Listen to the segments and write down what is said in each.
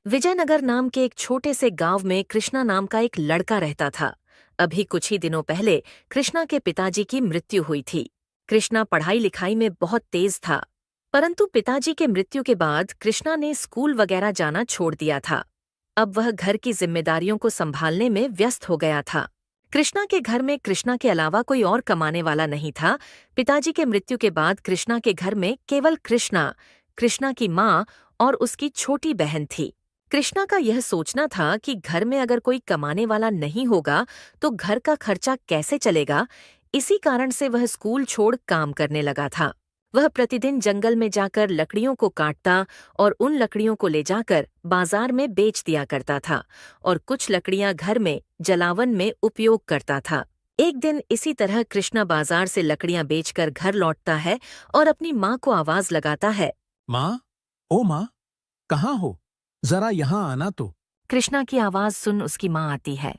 विजयनगर नाम के एक छोटे से गांव में कृष्णा नाम का एक लड़का रहता था। अभी कुछ ही दिनों पहले कृष्णा के पिताजी की मृत्यु हुई थी। कृष्णा पढ़ाई लिखाई में बहुत तेज था, परंतु पिताजी के मृत्यु के बाद कृष्णा ने स्कूल वगैरह जाना छोड़ दिया था। अब वह घर की जिम्मेदारियों को संभालने में व्यस्त हो गया था। कृष्णा के घर में कृष्णा के अलावा कोई और कमाने वाला नहीं था। पिताजी के मृत्यु के बाद कृष्णा के घर में केवल कृष्णा, कृष्णा की माँ और उसकी छोटी बहन थी। कृष्णा का यह सोचना था कि घर में अगर कोई कमाने वाला नहीं होगा तो घर का खर्चा कैसे चलेगा। इसी कारण से वह स्कूल छोड़ काम करने लगा था। वह प्रतिदिन जंगल में जाकर लकड़ियों को काटता और उन लकड़ियों को ले जाकर बाजार में बेच दिया करता था और कुछ लकड़ियां घर में जलावन में उपयोग करता था। एक दिन इसी तरह कृष्णा बाजार से लकड़ियां बेचकर घर लौटता है और अपनी माँ को आवाज लगाता है। माँ, ओ माँ, कहाँ हो? जरा यहाँ आना तो। कृष्णा की आवाज सुन उसकी माँ आती है।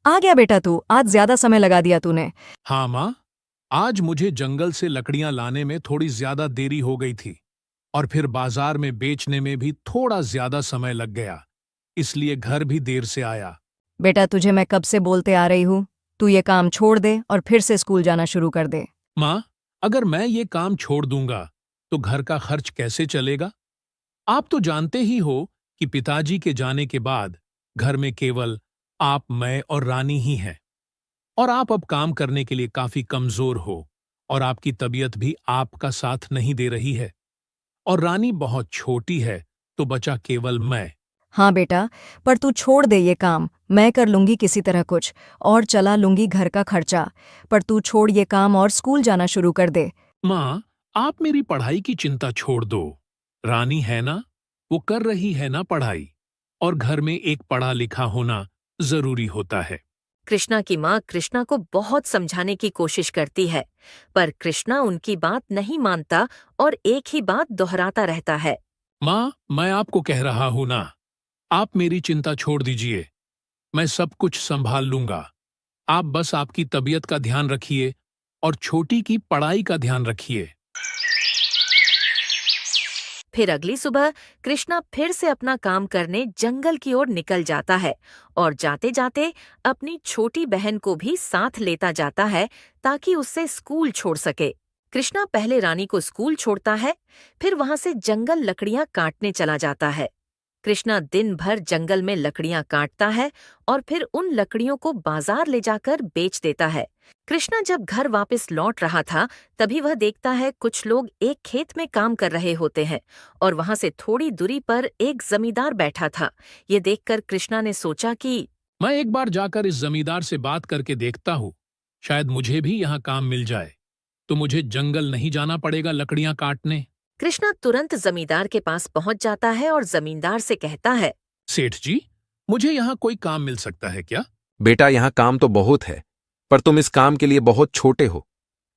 आ गया बेटा तू, आज ज्यादा समय लगा दिया तूने। हाँ माँ, आज मुझे जंगल से लकड़ियां लाने में थोड़ी ज्यादा देरी हो गई थी और फिर बाजार में बेचने में भी थोड़ा ज्यादा समय लग गया, इसलिए घर भी देर से आया। बेटा तुझे मैं कब से बोलते आ रही हूँ, तू ये काम छोड़ दे और फिर से स्कूल जाना शुरू कर दे। माँ, अगर मैं ये काम छोड़ दूंगा तो घर का खर्च कैसे चलेगा? आप तो जानते ही हो कि पिताजी के जाने के बाद घर में केवल आप, मैं और रानी ही हैं। और आप अब काम करने के लिए काफी कमजोर हो और आपकी तबीयत भी आपका साथ नहीं दे रही है और रानी बहुत छोटी है, तो बचा केवल मैं। हाँ बेटा, पर तू छोड़ दे ये काम, मैं कर लूंगी किसी तरह कुछ और चला लूंगी घर का खर्चा। पर तू छोड़ ये काम और स्कूल जाना शुरू कर दे। माँ, आप मेरी पढ़ाई की चिंता छोड़ दो। रानी है ना, वो कर रही है ना पढ़ाई, और घर में एक पढ़ा लिखा होना जरूरी होता है। कृष्णा की माँ कृष्णा को बहुत समझाने की कोशिश करती है, पर कृष्णा उनकी बात नहीं मानता और एक ही बात दोहराता रहता है। माँ, मैं आपको कह रहा हूं ना, आप मेरी चिंता छोड़ दीजिए, मैं सब कुछ संभाल लूंगा। आप बस आपकी तबीयत का ध्यान रखिए और छोटी की पढ़ाई का ध्यान रखिए। फिर अगली सुबह कृष्णा फिर से अपना काम करने जंगल की ओर निकल जाता है और जाते जाते अपनी छोटी बहन को भी साथ लेता जाता है ताकि उससे स्कूल छोड़ सके। कृष्णा पहले रानी को स्कूल छोड़ता है, फिर वहां से जंगल लकड़ियां काटने चला जाता है। कृष्णा दिन भर जंगल में लकड़ियां काटता है और फिर उन लकड़ियों को बाजार ले जाकर बेच देता है। कृष्णा जब घर वापस लौट रहा था, तभी वह देखता है कुछ लोग एक खेत में काम कर रहे होते हैं और वहां से थोड़ी दूरी पर एक जमींदार बैठा था। ये देखकर कृष्णा ने सोचा कि मैं एक बार जाकर इस जमींदार से बात करके देखता हूँ, शायद मुझे भी यहाँ काम मिल जाए, तो मुझे जंगल नहीं जाना पड़ेगा लकड़ियां काटने। कृष्णा तुरंत जमींदार के पास पहुंच जाता है और जमींदार से कहता है। सेठ जी, मुझे यहाँ कोई काम मिल सकता है क्या? बेटा, यहाँ काम तो बहुत है, पर तुम इस काम के लिए बहुत छोटे हो।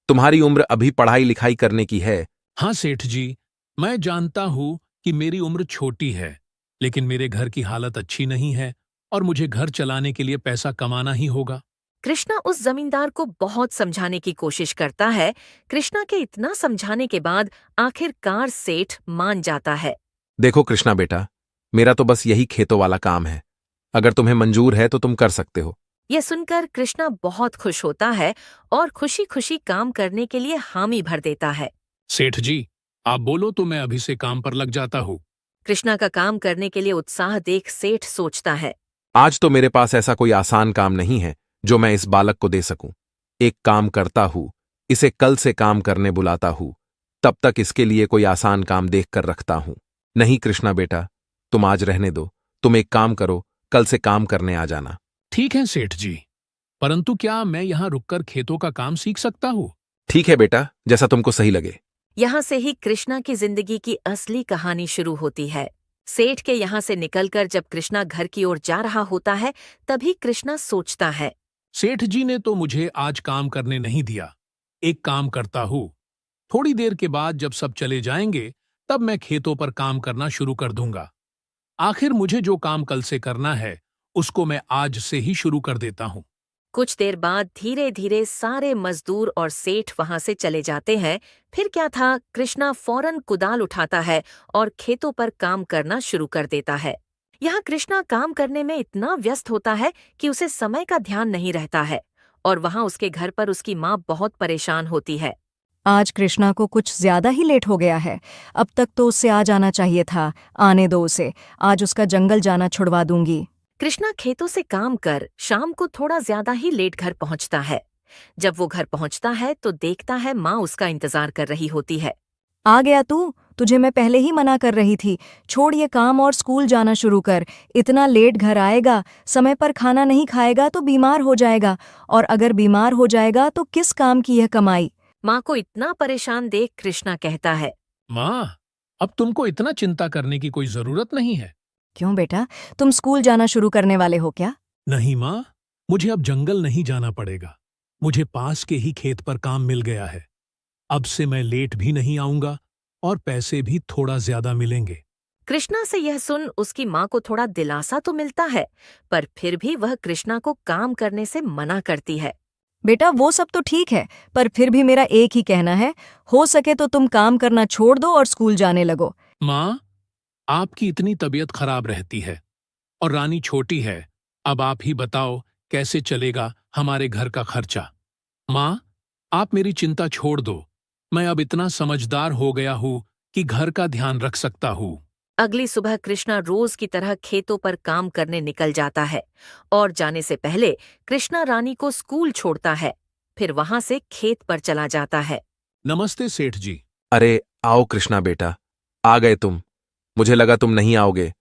तुम्हारी उम्र अभी पढ़ाई लिखाई करने की है। हाँ सेठ जी, मैं जानता हूँ कि मेरी उम्र छोटी है, लेकिन मेरे घर की हालत अच्छी नहीं है और मुझे घर चलाने के लिए पैसा कमाना ही होगा। कृष्णा उस जमींदार को बहुत समझाने की कोशिश करता है। कृष्णा के इतना समझाने के बाद आखिरकार सेठ मान जाता है। देखो कृष्णा बेटा, मेरा तो बस यही खेतों वाला काम है। अगर तुम्हें मंजूर है तो तुम कर सकते हो। यह सुनकर कृष्णा बहुत खुश होता है और खुशी खुशी काम करने के लिए हामी भर देता है। सेठ जी, आप बोलो तो मैं अभी से काम पर लग जाता हूँ। कृष्णा का काम करने के लिए उत्साह देख सेठ सोचता है। आज तो मेरे पास ऐसा कोई आसान काम नहीं है जो मैं इस बालक को दे सकूं। एक काम करता हूं, इसे कल से काम करने बुलाता हूं, तब तक इसके लिए कोई आसान काम देख कर रखता हूं। नहीं कृष्णा बेटा, तुम आज रहने दो। तुम एक काम करो, कल से काम करने आ जाना। ठीक है सेठ जी, परंतु क्या मैं यहाँ रुककर खेतों का काम सीख सकता हूँ? ठीक है बेटा, जैसा तुमको सही लगे। यहाँ से ही कृष्णा की जिंदगी की असली कहानी शुरू होती है। सेठ के यहाँ से निकलकर जब कृष्णा घर की ओर जा रहा होता है, तभी कृष्णा सोचता है। सेठ जी ने तो मुझे आज काम करने नहीं दिया। एक काम करता हूँ, थोड़ी देर के बाद जब सब चले जाएंगे, तब मैं खेतों पर काम करना शुरू कर दूंगा। आखिर मुझे जो काम कल से करना है, उसको मैं आज से ही शुरू कर देता हूँ। कुछ देर बाद धीरे धीरे सारे मजदूर और सेठ वहां से चले जाते हैं। फिर क्या था, कृष्णा फौरन कुदाल उठाता है और खेतों पर काम करना शुरू कर देता है। यहाँ कृष्णा काम करने में इतना व्यस्त होता है कि उसे समय का ध्यान नहीं रहता है और वहाँ उसके घर पर उसकी माँ बहुत परेशान होती है। आज कृष्णा को कुछ ज्यादा ही लेट हो गया है। अब तक तो उससे आ जाना चाहिए था। आने दो उसे, आज उसका जंगल जाना छुड़वा दूंगी। कृष्णा खेतों से काम कर शाम को थोड़ा ज्यादा ही लेट घर पहुंचता है। जब वो घर पहुंचता है तो देखता है माँ उसका इंतजार कर रही होती है। आ गया तू? तुझे मैं पहले ही मना कर रही थी, छोड़ ये काम और स्कूल जाना शुरू कर। इतना लेट घर आएगा, समय पर खाना नहीं खाएगा तो बीमार हो जाएगा, और अगर बीमार हो जाएगा तो किस काम की यह कमाई। माँ को इतना परेशान देख कृष्णा कहता है, माँ, अब तुमको इतना चिंता करने की कोई जरूरत नहीं है। क्यों बेटा, तुम स्कूल जाना शुरू करने वाले हो क्या? नहीं माँ, मुझे अब जंगल नहीं जाना पड़ेगा। मुझे पास के ही खेत पर काम मिल गया है। अब से मैं लेट भी नहीं आऊंगा और पैसे भी थोड़ा ज्यादा मिलेंगे। कृष्णा से यह सुन उसकी माँ को थोड़ा दिलासा तो मिलता है, पर फिर भी वह कृष्णा को काम करने से मना करती है। बेटा वो सब तो ठीक है, पर फिर भी मेरा एक ही कहना है, हो सके तो तुम काम करना छोड़ दो और स्कूल जाने लगो। माँ, आपकी इतनी तबीयत खराब रहती है और रानी छोटी है। अब आप ही बताओ कैसे चलेगा हमारे घर का खर्चा। माँ, आप मेरी चिंता छोड़ दो। मैं अब इतना समझदार हो गया हूँ कि घर का ध्यान रख सकता हूँ। अगली सुबह कृष्णा रोज की तरह खेतों पर काम करने निकल जाता है और जाने से पहले कृष्णा रानी को स्कूल छोड़ता है। फिर वहां से खेत पर चला जाता है। नमस्ते सेठ जी। अरे आओ कृष्णा बेटा, आ गए तुम। मुझे लगा तुम नहीं आओगे।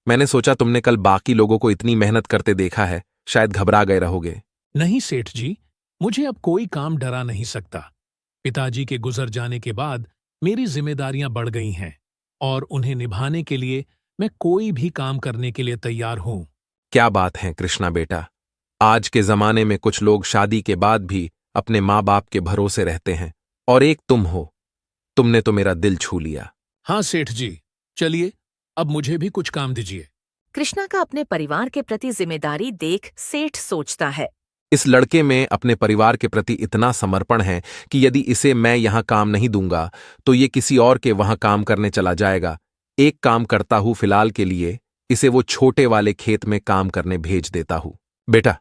मैंने सोचा तुमने कल बाकी लोगों को इतनी मेहनत करते देखा है, शायद घबरा गए रहोगे। नहीं सेठ जी, मुझे अब कोई काम डरा नहीं सकता। पिताजी के गुजर जाने के बाद मेरी जिम्मेदारियां बढ़ गई हैं और उन्हें निभाने के लिए मैं कोई भी काम करने के लिए तैयार हूं। क्या बात है कृष्णा बेटा, आज के जमाने में कुछ लोग शादी के बाद भी अपने माँ बाप के भरोसे रहते हैं, और एक तुम हो। तुमने तो मेरा दिल छू लिया। हाँ सेठ जी, चलिए अब मुझे भी कुछ काम दीजिए। कृष्णा का अपने परिवार के प्रति जिम्मेदारी देख सेठ सोचता है, इस लड़के में अपने परिवार के प्रति इतना समर्पण है कि यदि इसे मैं यहां काम नहीं दूंगा तो ये किसी और के वहां काम करने चला जाएगा। एक काम करता हूं फिलहाल के लिए, इसे वो छोटे वाले खेत में काम करने भेज देता हूं। बेटा,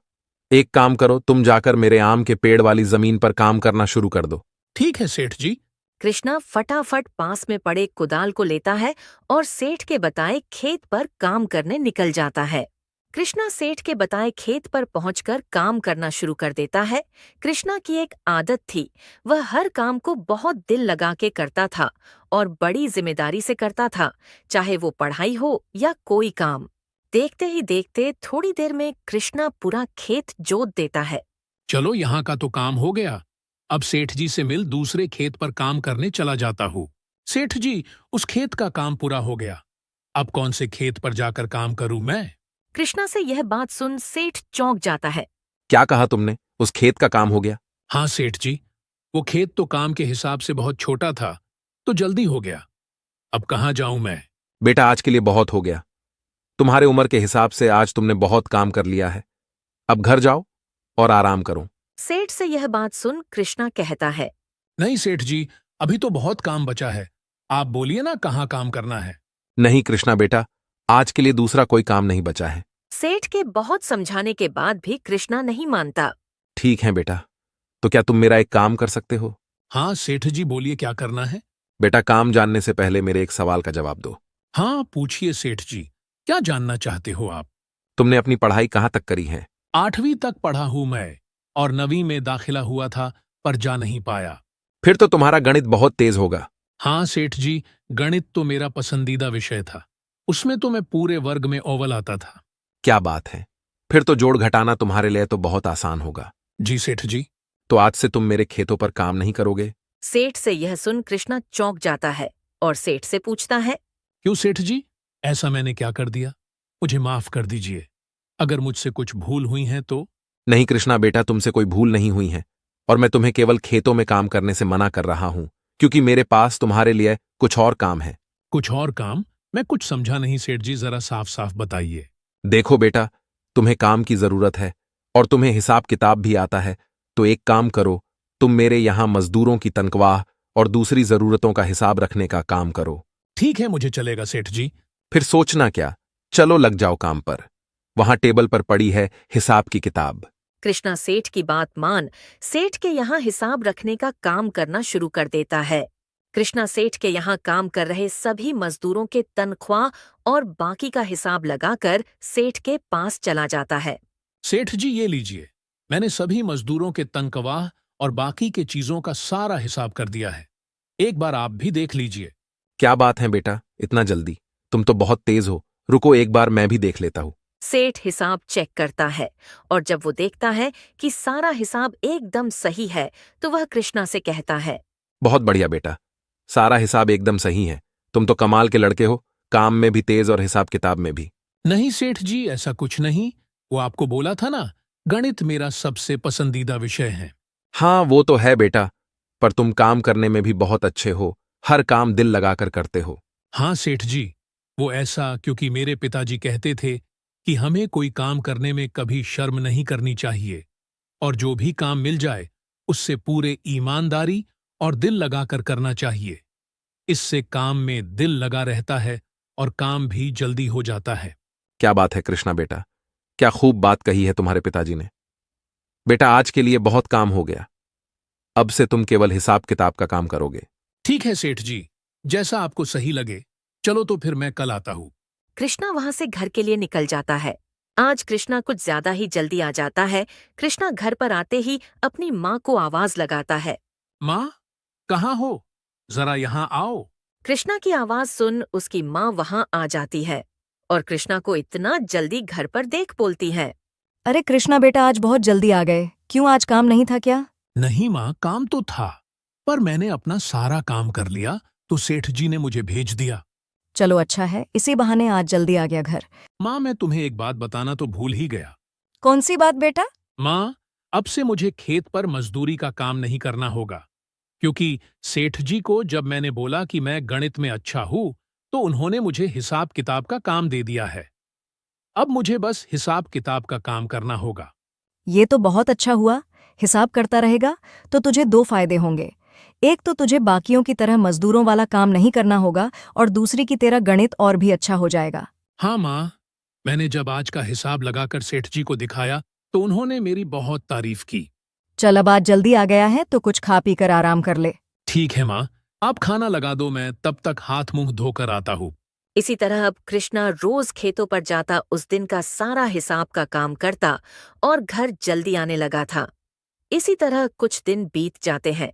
एक काम करो, तुम जाकर मेरे आम के पेड़ वाली जमीन पर काम करना शुरू कर दो। ठीक है सेठ जी। कृष्णा फटाफट पास में पड़े कुदाल को लेता है और सेठ के बताए खेत पर काम करने निकल जाता है। कृष्णा सेठ के बताए खेत पर पहुंचकर काम करना शुरू कर देता है। कृष्णा की एक आदत थी, वह हर काम को बहुत दिल लगा के करता था और बड़ी जिम्मेदारी से करता था, चाहे वो पढ़ाई हो या कोई काम। देखते ही देखते थोड़ी देर में कृष्णा पूरा खेत जोत देता है। चलो यहाँ का तो काम हो गया। अब सेठ जी से मिल दूसरे खेत पर काम करने चला जाता हूँ। सेठ जी, उस खेत का काम पूरा हो गया। अब कौन से खेत पर जाकर काम करूं मैं? कृष्णा से यह बात सुन सेठ चौंक जाता है। क्या कहा तुमने? उस खेत का काम हो गया? हाँ सेठ जी, वो खेत तो काम के हिसाब से बहुत छोटा था, तो जल्दी हो गया। अब कहाँ जाऊं मैं? बेटा, आज के लिए बहुत हो गया। तुम्हारे उम्र के हिसाब से आज तुमने बहुत काम कर लिया है। अब घर जाओ और आराम करो। सेठ से यह बात सुन कृष्णा कहता है, नहीं सेठ जी, अभी तो बहुत काम बचा है। आप बोलिए ना कहाँ काम करना है। नहीं कृष्णा बेटा, आज के लिए दूसरा कोई काम नहीं बचा है। सेठ के बहुत समझाने के बाद भी कृष्णा नहीं मानता। ठीक है बेटा, तो क्या तुम मेरा एक काम कर सकते हो? हाँ सेठ जी, बोलिए क्या करना है। बेटा, काम जानने से पहले मेरे एक सवाल का जवाब दो। हाँ पूछिए सेठ जी, क्या जानना चाहते हो आप? तुमने अपनी पढ़ाई कहाँ तक करी है? 8वीं तक पढ़ा हूं मैं और 9वीं में दाखिला हुआ था, पर जा नहीं पाया। फिर तो तुम्हारा गणित बहुत तेज होगा। हाँ सेठ जी, गणित तो मेरा पसंदीदा विषय था। उसमें तो मैं पूरे वर्ग में अव्वल आता था। क्या बात है, फिर तो जोड़ घटाना तुम्हारे लिए तो बहुत आसान होगा। जी सेठ जी। तो आज से तुम मेरे खेतों पर काम नहीं करोगे? सेठ से यह सुन कृष्णा चौंक जाता है और सेठ से पूछता है, क्यों सेठ जी, ऐसा मैंने क्या कर दिया? मुझे माफ कर दीजिए। अगर मुझसे कुछ भूल हुई है तो। नहीं कृष्णा बेटा, तुमसे कोई भूल नहीं हुई है, और मैं तुम्हें केवल खेतों में काम करने से मना कर रहा हूं क्योंकि मेरे पास तुम्हारे लिए कुछ और काम है। कुछ और काम? मैं कुछ समझा नहीं सेठ जी, जरा साफ साफ बताइए। देखो बेटा, तुम्हें काम की जरूरत है और तुम्हें हिसाब किताब भी आता है, तो एक काम करो, तुम मेरे यहां मजदूरों की तनख्वाह और दूसरी जरूरतों का हिसाब रखने का काम करो। ठीक है, मुझे चलेगा सेठ जी। फिर सोचना क्या, चलो लग जाओ काम पर। वहां टेबल पर पड़ी है हिसाब की किताब। कृष्णा सेठ की बात मान सेठ के यहाँ हिसाब रखने का काम करना शुरू कर देता है। कृष्णा सेठ के यहाँ काम कर रहे सभी मजदूरों के तनख्वाह और बाकी का हिसाब लगाकर सेठ के पास चला जाता है। सेठ जी ये लीजिए, मैंने सभी मजदूरों के तनख्वाह और बाकी के चीजों का सारा हिसाब कर दिया है। एक बार आप भी देख लीजिए। क्या बात है बेटा, इतना जल्दी? तुम तो बहुत तेज हो। रुको, एक बार मैं भी देख लेता हूं। सेठ हिसाब चेक करता है और जब वो देखता है कि सारा हिसाब एकदम सही है तो वह कृष्णा से कहता है, बहुत बढ़िया बेटा, सारा हिसाब एकदम सही है। तुम तो कमाल के लड़के हो, काम में भी तेज और हिसाब किताब में भी। नहीं सेठ जी, ऐसा कुछ नहीं। वो आपको बोला था ना, गणित मेरा सबसे पसंदीदा विषय है। हाँ वो तो है बेटा, पर तुम काम करने में भी बहुत अच्छे हो। हर काम दिल लगाकर करते हो। हाँ सेठ जी, वो ऐसा क्योंकि मेरे पिताजी कहते थे कि हमें कोई काम करने में कभी शर्म नहीं करनी चाहिए और जो भी काम मिल जाए उससे पूरे ईमानदारी और दिल लगाकर करना चाहिए। इससे काम में दिल लगा रहता है और काम भी जल्दी हो जाता है। क्या बात है कृष्णा बेटा, क्या खूब बात कही है तुम्हारे पिताजी ने। बेटा आज के लिए बहुत काम हो गया, अब से तुम केवल हिसाब किताब का काम करोगे। ठीक है सेठ जी, जैसा आपको सही लगे। चलो तो फिर मैं कल आता हूँ। कृष्णा वहां से घर के लिए निकल जाता है। आज कृष्णा कुछ ज्यादा ही जल्दी आ जाता है। कृष्णा घर पर आते ही अपनी माँ को आवाज लगाता है। माँ, कहाँ हो? जरा यहाँ आओ। कृष्णा की आवाज सुन उसकी माँ वहां आ जाती है और कृष्णा को इतना जल्दी घर पर देख बोलती है। अरे कृष्णा बेटा, आज बहुत जल्दी आ गए। क्यों, आज काम नहीं था क्या? नहीं माँ, काम तो था, पर मैंने अपना सारा काम कर लिया तो सेठ जी ने मुझे भेज दिया। चलो अच्छा है, इसी बहाने आज जल्दी आ गया घर। माँ, मैं तुम्हें एक बात बताना तो भूल ही गया। कौन सी बात बेटा? माँ, अब से मुझे खेत पर मजदूरी का काम नहीं करना होगा, क्योंकि सेठ जी को जब मैंने बोला कि मैं गणित में अच्छा हूं तो उन्होंने मुझे हिसाब किताब का काम दे दिया है। अब मुझे बस हिसाब किताब का काम करना होगा। ये तो बहुत अच्छा हुआ। हिसाब करता रहेगा तो तुझे दो फायदे होंगे। एक तो तुझे बाकियों की तरह मजदूरों वाला काम नहीं करना होगा और दूसरी की तेरा गणित और भी अच्छा हो जाएगा। हाँ माँ, मैंने जब आज का हिसाब लगाकर सेठ जी को दिखाया तो उन्होंने मेरी बहुत तारीफ की। चल अब आज जल्दी आ गया है तो कुछ खा पी कर आराम कर ले। ठीक है माँ, आप खाना लगा दो, मैं तब तक हाथ मुंह धोकर आता हूँ। इसी तरह अब कृष्णा रोज खेतों पर जाता उस दिन का सारा हिसाब का काम करता और घर जल्दी आने लगा था। इसी तरह कुछ दिन बीत जाते हैं।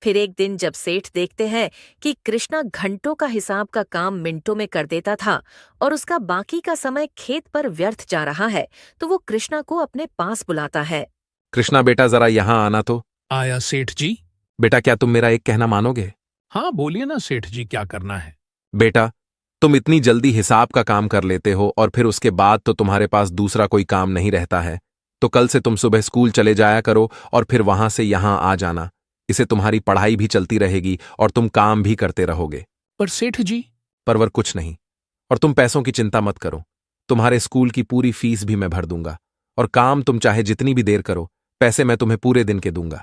फिर एक दिन जब सेठ देखते हैं कि कृष्णा घंटों का हिसाब का काम मिनटों में कर देता था और उसका बाकी का समय खेत पर व्यर्थ जा रहा है, तो वो कृष्णा को अपने पास बुलाता है। कृष्णा बेटा जरा यहाँ आना तो। आया सेठ जी। बेटा क्या तुम मेरा एक कहना मानोगे? हाँ बोलिए ना सेठ जी, क्या करना है? बेटा तुम इतनी जल्दी हिसाब का काम कर लेते हो और फिर उसके बाद तो तुम्हारे पास दूसरा कोई काम नहीं रहता है, तो कल से तुम सुबह स्कूल चले जाया करो और फिर वहां से यहां आ जाना। इससे तुम्हारी पढ़ाई भी चलती रहेगी और तुम काम भी करते रहोगे। पर सेठ जी। परवर कुछ नहीं, और तुम पैसों की चिंता मत करो। तुम्हारे स्कूल की पूरी फीस भी मैं भर दूंगा और काम तुम चाहे जितनी भी देर करो, पैसे मैं तुम्हें पूरे दिन के दूंगा।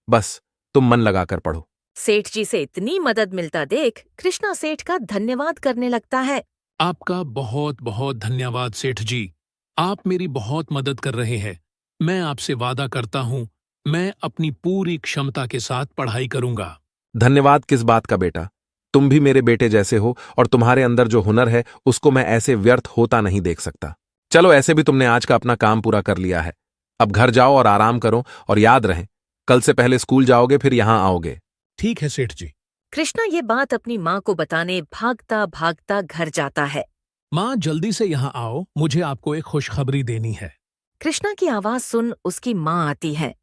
बस तुम मन लगाकर पढ़ो। सेठ जी से इतनी मदद मिलता देख कृष्णा सेठ का धन्यवाद करने लगता है। आपका बहुत बहुत धन्यवाद सेठ जी, आप मेरी बहुत मदद कर रहे हैं। मैं आपसे वादा करता हूँ, मैं अपनी पूरी क्षमता के साथ पढ़ाई करूंगा। धन्यवाद किस बात का बेटा, तुम भी मेरे बेटे जैसे हो और तुम्हारे अंदर जो हुनर है उसको मैं ऐसे व्यर्थ होता नहीं देख सकता। चलो ऐसे भी तुमने आज का अपना काम पूरा कर लिया है, अब घर जाओ और आराम करो और याद रहे कल से पहले स्कूल जाओगे फिर यहां आओगे। ठीक है सेठ जी। कृष्णा ये बात अपनी माँ को बताने भागता भागता घर जाता है। माँ जल्दी से यहाँ आओ, मुझे आपको एक खुशखबरी देनी है। कृष्णा की आवाज सुन उसकी माँ आती है।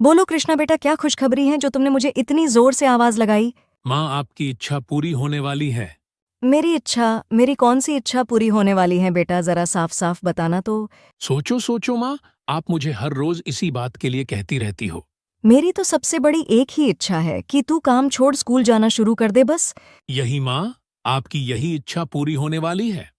बोलो कृष्णा बेटा, क्या खुशखबरी है जो तुमने मुझे इतनी जोर से आवाज लगाई? माँ, आपकी इच्छा पूरी होने वाली है। मेरी इच्छा? मेरी कौन सी इच्छा पूरी होने वाली है बेटा, जरा साफ साफ बताना तो। सोचो सोचो माँ, आप मुझे हर रोज इसी बात के लिए कहती रहती हो। मेरी तो सबसे बड़ी एक ही इच्छा है कि तू काम छोड़ स्कूल जाना शुरू कर दे, बस। यही माँ, आपकी यही इच्छा पूरी होने वाली है।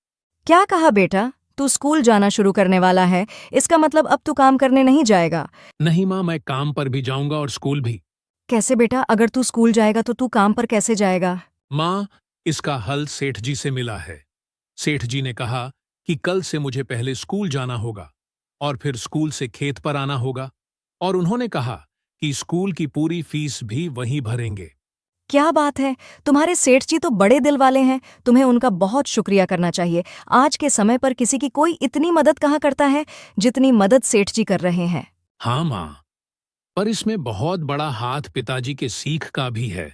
क्या कहा बेटा? तू स्कूल जाना शुरू करने वाला है, इसका मतलब अब तू काम करने नहीं जाएगा? नहीं माँ, मैं काम पर भी जाऊंगा और स्कूल भी। कैसे बेटा? अगर तू स्कूल जाएगा तो तू काम पर कैसे जाएगा? माँ, इसका हल सेठ जी से मिला है। सेठ जी ने कहा कि कल से मुझे पहले स्कूल जाना होगा और फिर स्कूल से खेत पर आना होगा, और उन्होंने कहा कि स्कूल की पूरी फीस भी वहीं भरेंगे। क्या बात है, तुम्हारे सेठ जी तो बड़े दिल वाले हैं, तुम्हें उनका बहुत शुक्रिया करना चाहिए। आज के समय पर किसी की कोई इतनी मदद कहाँ करता है जितनी मदद सेठ जी कर रहे हैं। हाँ माँ, पर इसमें बहुत बड़ा हाथ पिताजी के सीख का भी है।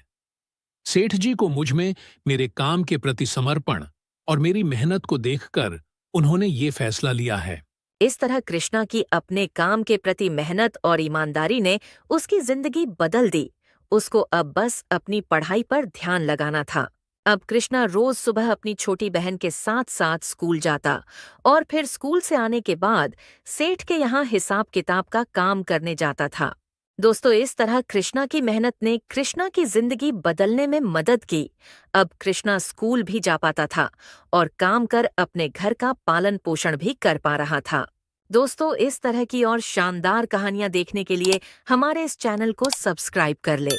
सेठ जी को मुझ में मेरे काम के प्रति समर्पण और मेरी मेहनत को देखकर उन्होंने ये फैसला लिया है। इस तरह कृष्णा की अपने काम के प्रति मेहनत और ईमानदारी ने उसकी जिंदगी बदल दी। उसको अब बस अपनी पढ़ाई पर ध्यान लगाना था। अब कृष्णा रोज सुबह अपनी छोटी बहन के साथ साथ स्कूल जाता और फिर स्कूल से आने के बाद सेठ के यहाँ हिसाब किताब का काम करने जाता था। दोस्तों, इस तरह कृष्णा की मेहनत ने कृष्णा की जिंदगी बदलने में मदद की। अब कृष्णा स्कूल भी जा पाता था और काम कर अपने घर का पालन पोषण भी कर पा रहा था। दोस्तों, इस तरह की और शानदार कहानियां देखने के लिए हमारे इस चैनल को सब्सक्राइब कर ले।